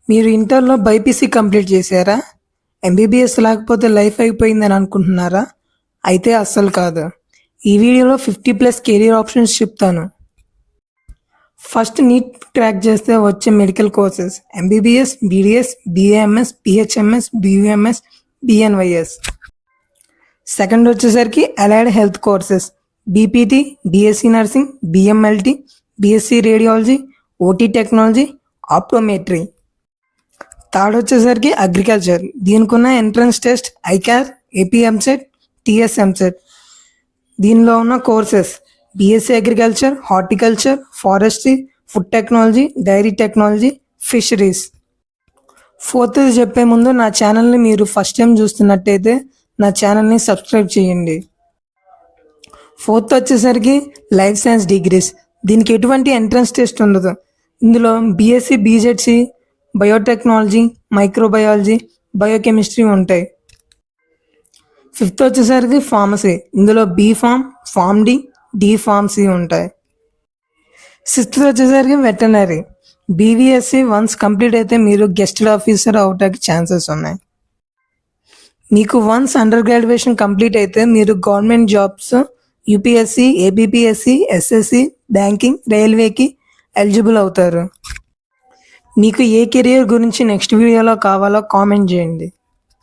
మీరు ఇంటర్‌లో BiPC complete చేశారా? ఎంబీబీఎస్ లేకపోతే లైఫ్ అయిపోయిందని అనుకుంటున్నారా? అయితే అస్సలు కాదు. ఈ వీడియోలో 50+ కెరీర్ ఆప్షన్స్ చెప్తాను. ఫస్ట్ నీట్ క్రాక్ చేస్తే వచ్చే medical courses MBBS, BDS, BAMS, BHMS, BUMS, BNYS. Second వచ్చేసరికి allied health courses BPT, BSc nursing, BMLT, BSc radiology, OT technology, optometry. Third వచ్చేసరికి అగ్రికల్చర్. దీనికి ఉన్న entrance test ICAR, AP EAMCET, TS EAMCET. దీనిలో ఉన్న courses BSc agriculture, horticulture, forestry, food technology, dairy technology, fisheries. Fourth చెప్పే ముందు నా ఛానల్ని మీరు ఫస్ట్ టైం చూస్తున్నట్టయితే నా ఛానల్ని సబ్స్క్రైబ్ చేయండి. ఫోర్త్ వచ్చేసరికి లైఫ్ సైన్స్ డిగ్రీస్. దీనికి ఎటువంటి ఎంట్రన్స్ టెస్ట్ ఉండదు. ఇందులో BSc, BZC, biotechnology, microbiology, biochemistry ఉంటాయి. ఫిఫ్త్ వచ్చేసరికి ఫార్మసీ. ఇందులో B Pharm, Pharm D, D pharmacy ఉంటాయి. సిక్స్త్ వచ్చేసరికి వెటర్నరీ. బీవీఎస్సీ వన్స్ కంప్లీట్ అయితే మీరు గెస్టెడ్ ఆఫీసర్ అవడానికి ఛాన్సెస్ ఉన్నాయి. మీకు వన్స్ అండర్ గ్రాడ్యుయేషన్ కంప్లీట్ అయితే మీరు government jobs UPSC, APPSC, SSC, banking, రైల్వేకి ఎలిజిబుల్ అవుతారు. మీకు ఏ కెరియర్ గురించి నెక్స్ట్ వీడియోలో కావాలో కామెంట్ చేయండి.